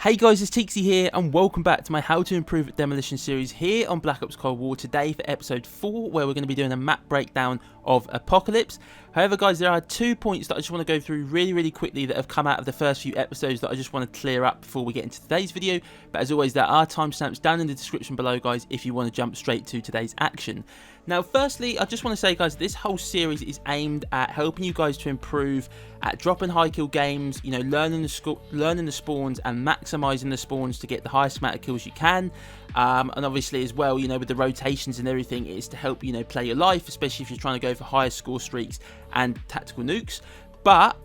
Hey guys, it's Teaksy here and welcome back to my How to Improve Demolition series here on Black Ops Cold War. Today for episode 4 where we're going to be doing a map breakdown of Apocalypse. However guys, there are 2 points that I just want to go through really quickly that have come out of the first few episodes that I just want to clear up before we get into today's video. But as always, there are timestamps down in the description below guys if you want to jump straight to today's action. Now firstly, I just want to say guys, this whole series is aimed at helping you guys to improve at dropping high kill games, you know, learning the spawns and maximising the spawns to get the highest amount of kills you can. And obviously as well, you know, with the rotations and everything, it is to help, you know, play your life, especially if you're trying to go for higher score streaks and tactical nukes. But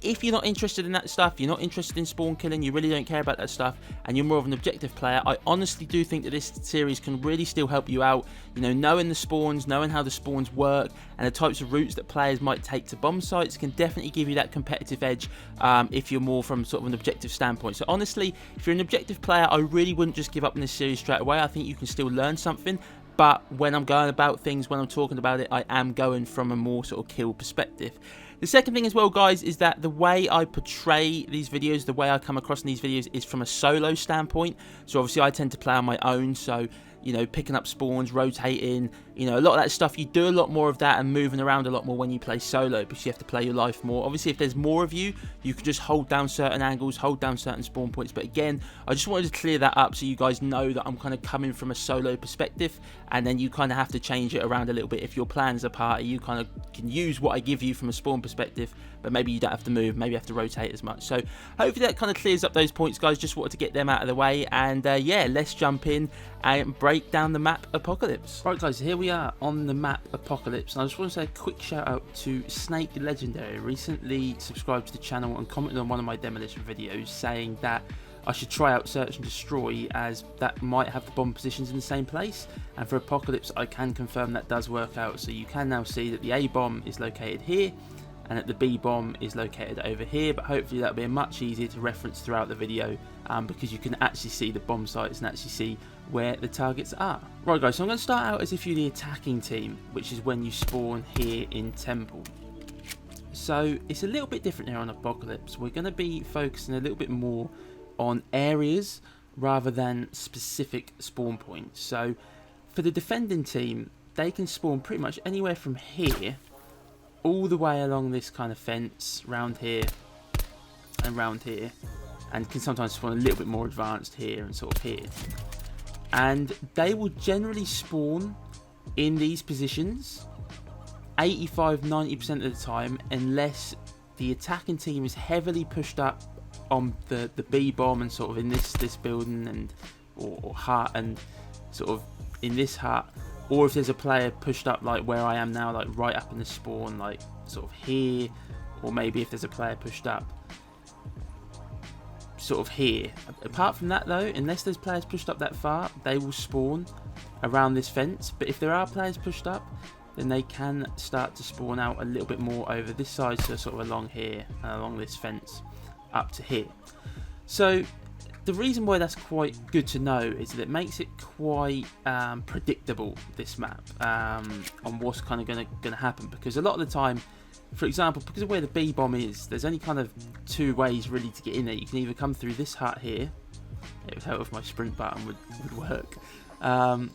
if you're not interested in that stuff, you're not interested in spawn killing, you really don't care about that stuff, and you're more of an objective player, I honestly do think that this series can really still help you out. You know, knowing the spawns, knowing how the spawns work, and the types of routes that players might take to bomb sites can definitely give you that competitive edge if you're more from sort of an objective standpoint. So honestly, if you're an objective player, I really wouldn't just give up on this series straight away. I think you can still learn something. But when I'm going about things, when I'm talking about it, I am going from a more sort of kill perspective. The second thing as well, guys, is that the way I portray these videos, the way I come across in these videos is from a solo standpoint. So obviously I tend to play on my own, so you know, picking up spawns, rotating, you know, a lot of that stuff, you do a lot more of that and moving around a lot more when you play solo because you have to play your life more. Obviously, if there's more of you, you can just hold down certain angles, hold down certain spawn points. But again, I just wanted to clear that up so you guys know that I'm kind of coming from a solo perspective, and then you kind of have to change it around a little bit. If your plan's a party, you kind of can use what I give you from a spawn perspective, but maybe you don't have to move, maybe you have to rotate as much. So hopefully that kind of clears up those points, guys. Just wanted to get them out of the way, and yeah, let's jump in and break down the map Apocalypse. Right guys, here we are on the map Apocalypse, and I just want to say a quick shout out to Snake Legendary. Recently subscribed to the channel and commented on one of my demolition videos saying that I should try out Search and Destroy, as that might have the bomb positions in the same place, and for Apocalypse I can confirm that does work out. So you can now see that the A bomb is located here and that the B bomb is located over here, but hopefully that'll be much easier to reference throughout the video because you can actually see the bomb sites and actually see where the targets are. Right guys, so I'm going to start out as if you're the attacking team, which is when you spawn here in Temple. So it's a little bit different here on Apocalypse. We're going to be focusing a little bit more on areas rather than specific spawn points. So for the defending team, they can spawn pretty much anywhere from here all the way along this kind of fence, round here and round here, and can sometimes spawn a little bit more advanced here and sort of here. And they will generally spawn in these positions 85-90% of the time, unless the attacking team is heavily pushed up on the B bomb and sort of in this building and or hut and sort of in this hut, or if there's a player pushed up like where I am now, like right up in the spawn, like sort of here, or maybe if there's a player pushed up sort of here. Apart from that though, unless there's players pushed up that far, they will spawn around this fence. But if there are players pushed up, then they can start to spawn out a little bit more over this side, so sort of along here and along this fence up to here. So the reason why that's quite good to know is that it makes it quite predictable, this map, on what's kind of going to happen, because a lot of the time, for example, because of where the B bomb is, there's only kind of 2 ways really to get in there. You can either come through this hut here, it would help if my sprint button would work, and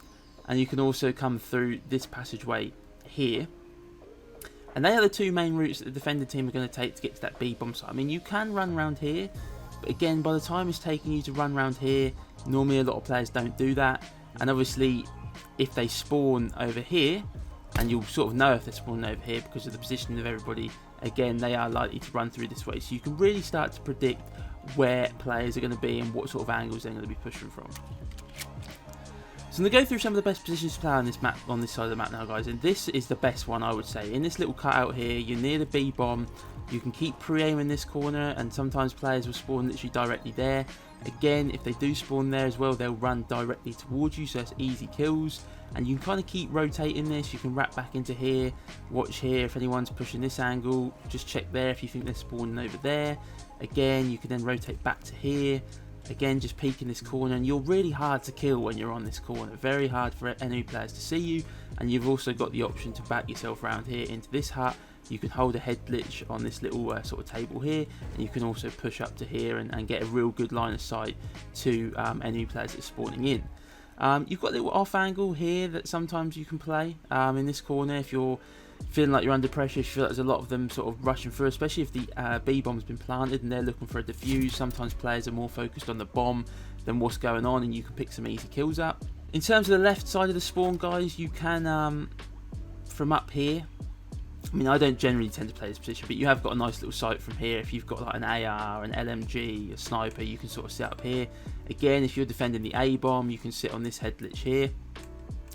you can also come through this passageway here. And they are the 2 main routes that the defender team are going to take to get to that B bomb site. I mean, you can run around here, but again, by the time it's taking you to run around here, normally a lot of players don't do that. And obviously, if they spawn over here, and you'll sort of know if they're spawning over here because of the position of everybody, again, they are likely to run through this way. So you can really start to predict where players are going to be and what sort of angles they're going to be pushing from. So I'm going to go through some of the best positions to play on this map, on this side of the map now, guys. And this is the best one, I would say. In this little cutout here, you're near the B bomb. You can keep pre-aiming this corner, and sometimes players will spawn literally directly there. Again, if they do spawn there as well, they'll run directly towards you, so it's easy kills. And you can kind of keep rotating this. You can wrap back into here, watch here. If anyone's pushing this angle, just check there if you think they're spawning over there. Again, you can then rotate back to here. Again, just peek in this corner, and you're really hard to kill when you're on this corner. Very hard for enemy players to see you, and you've also got the option to back yourself around here into this hut you can hold a head glitch on this little sort of table here, and you can also push up to here and get a real good line of sight to enemy players that are spawning in. You've got a little off angle here that sometimes you can play in this corner if you're feeling like you're under pressure, if you feel like there's a lot of them sort of rushing through, especially if the B-bomb's been planted and they're looking for a defuse. Sometimes players are more focused on the bomb than what's going on, and you can pick some easy kills up. In terms of the left side of the spawn, guys, you can from up here, I mean, I don't generally tend to play this position, but you have got a nice little sight from here. If you've got like an AR, an LMG, a sniper, you can sort of sit up here. Again, if you're defending the A-bomb, you can sit on this head glitch here.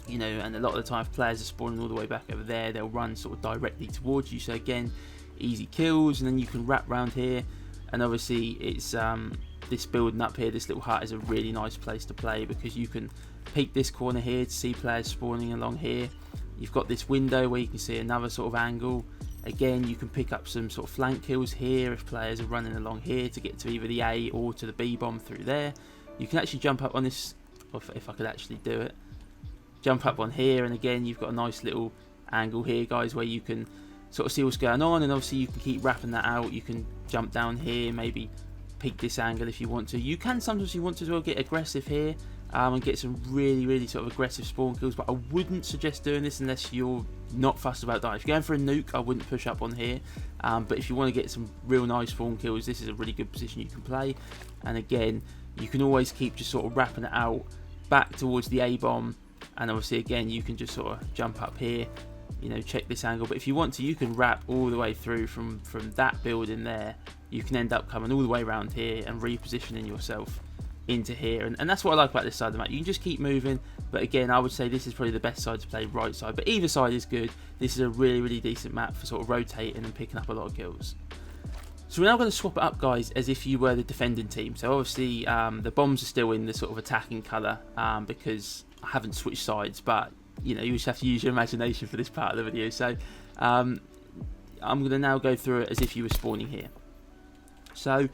You know, and a lot of the time if players are spawning all the way back over there, they'll run sort of directly towards you. So again, easy kills, and then you can wrap around here. And obviously it's this building up here, this little hut is a really nice place to play because you can peek this corner here to see players spawning along here. You've got this window where you can see another sort of angle. Again, you can pick up some sort of flank kills here if players are running along here to get to either the A or to the B bomb through there. You can actually jump up on this, if I could actually do it. Jump up on here, and again you've got a nice little angle here, guys, where you can sort of see what's going on, and obviously you can keep wrapping that out. You can jump down here, maybe peek this angle if you want to. You can sometimes, if you want to, as well, get aggressive here and get some really sort of aggressive spawn kills, but I wouldn't suggest doing this unless you're not fussed about dying. If you're going for a nuke, I wouldn't push up on here, but if you want to get some real nice spawn kills, this is a really good position you can play. And again, you can always keep just sort of wrapping it out back towards the A-bomb, and obviously again you can just sort of jump up here, you know, check this angle. But if you want to, you can wrap all the way through from that building there. You can end up coming all the way around here and repositioning yourself into here, and that's what I like about this side of the map. You can just keep moving, but again, I would say this is probably the best side to play, right side, but either side is good. This is a really decent map for sort of rotating and picking up a lot of kills. So we're now going to swap it up, guys, as if you were the defending team. So obviously the bombs are still in the sort of attacking colour because I haven't switched sides, but you know, you just have to use your imagination for this part of the video. So I'm going to now go through it as if you were spawning here. So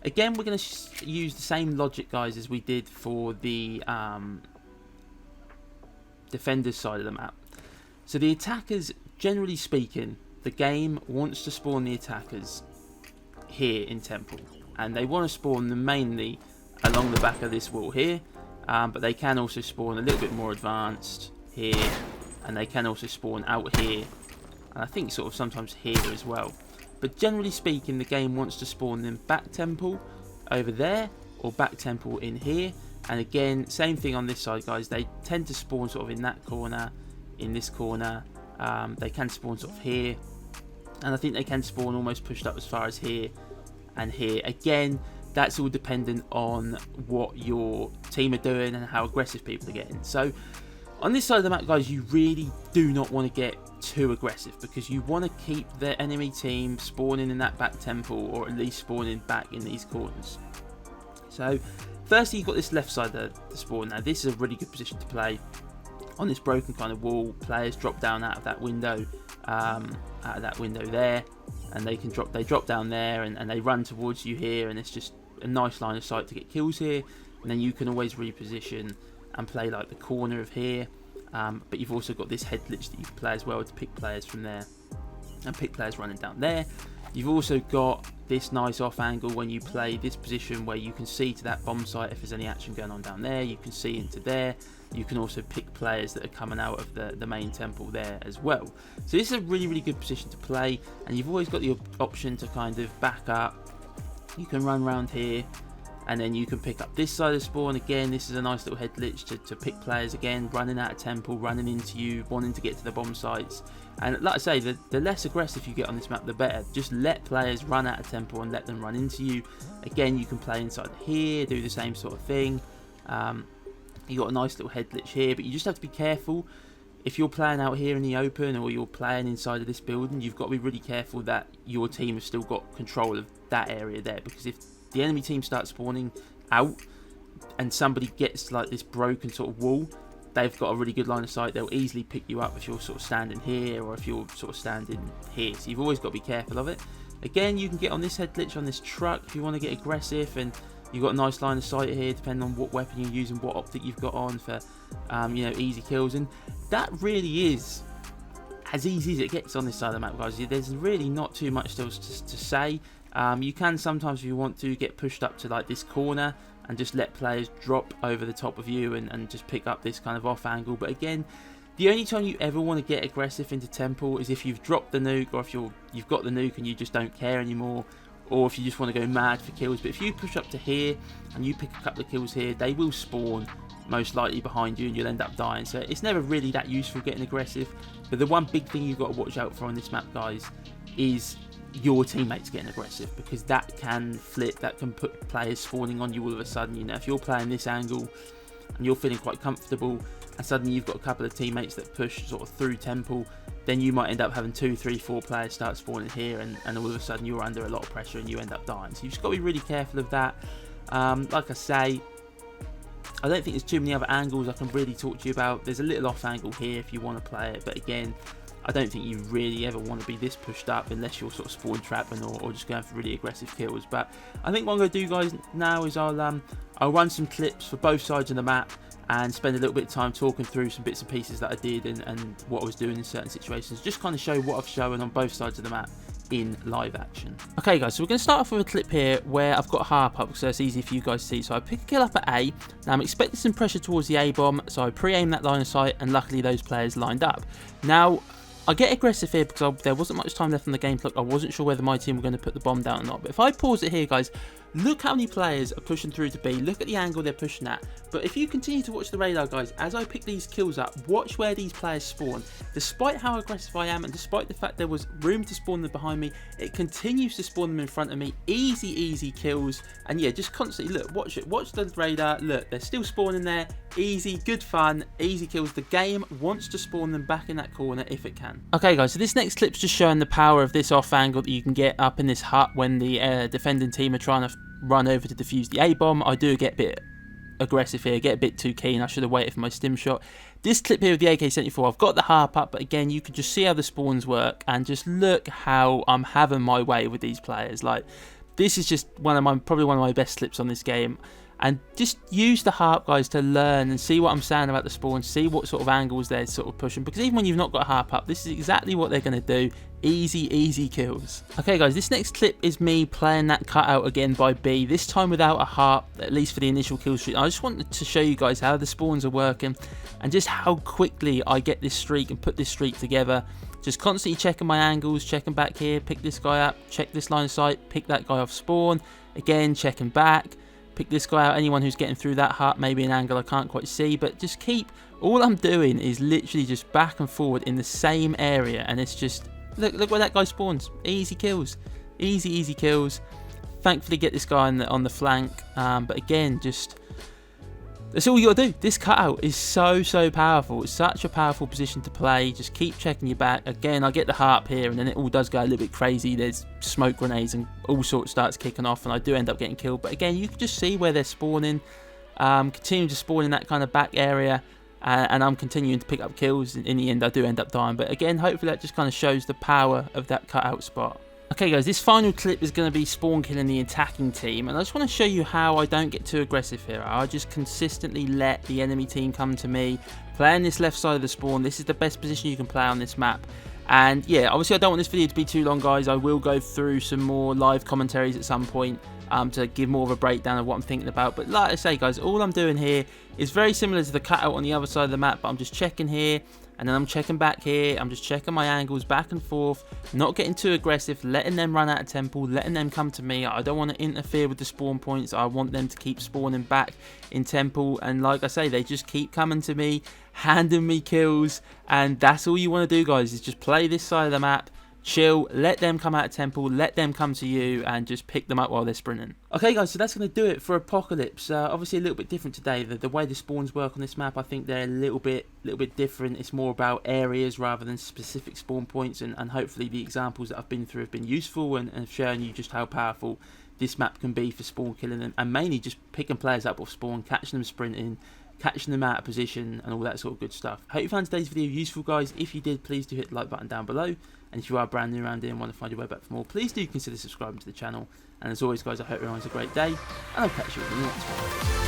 again, we're going to use the same logic, guys, as we did for the defenders side of the map. So the attackers, generally speaking, the game wants to spawn the attackers here in Temple, and they want to spawn them mainly along the back of this wall here, but they can also spawn a little bit more advanced here, and they can also spawn out here, and I think sort of sometimes here as well. But generally speaking, the game wants to spawn them back Temple over there, or back Temple in here. And again, same thing on this side, guys. They tend to spawn sort of in that corner, in this corner. They can spawn sort of here, and I think they can spawn almost pushed up as far as here and here. Again, that's all dependent on what your team are doing and how aggressive people are getting. So on this side of the map, guys, you really do not want to get too aggressive because you want to keep the enemy team spawning in that back Temple, or at least spawning back in these corners. So firstly, you've got this left side of the spawn. Now this is a really good position to play. On this broken kind of wall, players drop down out of that window there, and they drop down there, and they run towards you here, and it's just a nice line of sight to get kills here. And then you can always reposition and play like the corner of here, but you've also got this head glitch that you can play as well to pick players from there and pick players running down there. You've also got this nice off angle when you play this position where you can see to that bomb site if there's any action going on down there. You can see into there. You can also pick players that are coming out of the main Temple there as well. So this is a really good position to play, and you've always got the option to kind of back up. You can run around here, and then you can pick up this side of spawn. Again, this is a nice little head glitch to pick players, again, running out of Temple, running into you, wanting to get to the bomb sites. And like I say, the less aggressive you get on this map, the better. Just let players run out of Temple and let them run into you. Again, you can play inside here, do the same sort of thing. You got a nice little head glitch here, but you just have to be careful. If you're playing out here in the open, or you're playing inside of this building, you've got to be really careful that your team has still got control of that area there, because if the enemy team starts spawning out and somebody gets like this broken sort of wall, they've got a really good line of sight. They'll easily pick you up if you're sort of standing here, or if you're sort of standing here. So you've always got to be careful of it. Again, you can get on this head glitch on this truck if you want to get aggressive, and you've got a nice line of sight here depending on what weapon you're using, what optic you've got on for you know, easy kills. And that really is as easy as it gets on this side of the map, guys. There's really not too much else to say. You can sometimes, if you want to, get pushed up to like this corner and just let players drop over the top of you and just pick up this kind of off angle. But again, the only time you ever want to get aggressive into temple is if you've dropped the nuke, or if you've got the nuke and you just don't care anymore, or if you just want to go mad for kills. But if you push up to here and you pick a couple of kills here, they will spawn most likely behind you and you'll end up dying. So it's never really that useful getting aggressive. But the one big thing you've got to watch out for on this map, guys, is your teammates getting aggressive, because that can flip, that can put players spawning on you all of a sudden. You know, if you're playing this angle and you're feeling quite comfortable and suddenly you've got a couple of teammates that push sort of through temple, then you might end up having 2, 3, 4 players start spawning here, and all of a sudden you're under a lot of pressure and you end up dying. So you've just got to be really careful of that. Like I say, I don't think there's too many other angles I can really talk to you about. There's a little off angle here if you want to play it, but again, I don't think you really ever want to be this pushed up unless you're sort of spawn trapping or just going for really aggressive kills. But I think what I'm going to do, guys, now is I'll run some clips for both sides of the map and spend a little bit of time talking through some bits and pieces that I did and what I was doing in certain situations. Just kind of show what I've shown on both sides of the map in live action. Okay, guys, so we're going to start off with a clip here where I've got a harp up, so it's easy for you guys to see. So I pick a kill up at A. Now I'm expecting some pressure towards the A bomb, so I pre-aim that line of sight, and luckily those players lined up. Now I get aggressive here because there wasn't much time left on the game clock. I wasn't sure whether my team were going to put the bomb down or not. But if I pause it here, guys, look how many players are pushing through to B. Look at the angle they're pushing at. But if you continue to watch the radar, guys, as I pick these kills up, watch where these players spawn. Despite how aggressive I am, and despite the fact there was room to spawn them behind me, it continues to spawn them in front of me. Easy, easy kills. And yeah, just constantly look, watch it. Watch the radar. Look, they're still spawning there. Easy, good fun, easy kills. The game wants to spawn them back in that corner if it can. Okay, guys, so this next clip's just showing the power of this off angle that you can get up in this hut when the defending team are trying to run over to defuse the A-bomb. I do get a bit aggressive here, get a bit too keen. I should have waited for my stim shot. This clip here with the AK-74, I've got the harp up, but again, you can just see how the spawns work, and just look how I'm having my way with these players. Like, this is just probably one of my best clips on this game. And just use the harp, guys, to learn and see what I'm saying about the spawn, see what sort of angles they're sort of pushing. Because even when you've not got a harp up, this is exactly what they're going to do. Easy, easy kills. Okay, guys, this next clip is me playing that cutout again by B, this time without a harp, at least for the initial kill streak. I just wanted to show you guys how the spawns are working and just how quickly I get this streak and put this streak together. Just constantly checking my angles, checking back here, pick this guy up, check this line of sight, pick that guy off spawn, again, checking back. Pick this guy out, anyone who's getting through that hut, maybe an angle I can't quite see, but just all I'm doing is literally just back and forward in the same area, and it's just, look where that guy spawns. Easy kills. Easy, easy kills. Thankfully get this guy on the flank, but again, just, that's all you got to do. This cutout is so powerful. It's such a powerful position to play. Just keep checking your back. Again, I get the harp here, and then it all does go a little bit crazy. There's smoke grenades and all sorts starts kicking off, and I do end up getting killed. But again, you can just see where they're spawning. Continue to spawn in that kind of back area, and I'm continuing to pick up kills. In the end, I do end up dying. But again, hopefully that just kind of shows the power of that cutout spot. Okay, guys, this final clip is going to be spawn killing the attacking team, and I just want to show you how I don't get too aggressive here. I just consistently let the enemy team come to me, playing this left side of the spawn. This is the best position you can play on this map. And yeah, obviously I don't want this video to be too long, guys. I will go through some more live commentaries at some point to give more of a breakdown of what I'm thinking about. But like I say, guys, all I'm doing here is very similar to the cutout on the other side of the map, but I'm just checking here, and then I'm checking back here. I'm just checking my angles back and forth, not getting too aggressive, letting them run out of temple, letting them come to me. I don't want to interfere with the spawn points. I want them to keep spawning back in temple, and like I say, they just keep coming to me, handing me kills, and that's all you want to do, guys, is just play this side of the map, chill, let them come out of temple, let them come to you, and just pick them up while they're sprinting. Okay, guys, so that's going to do it for Apocalypse. Obviously a little bit different today. The way the spawns work on this map, I think they're a little bit different. It's more about areas rather than specific spawn points, and hopefully the examples that I've been through have been useful and have shown you just how powerful this map can be for spawn killing, and mainly just picking players up off spawn, catching them sprinting, catching them out of position, and all that sort of good stuff. Hope you found today's video useful, guys. If you did, please do hit the like button down below. And if you are brand new around here and want to find your way back for more, please do consider subscribing to the channel. And as always, guys, I hope everyone has a great day, and I'll catch you in the next one.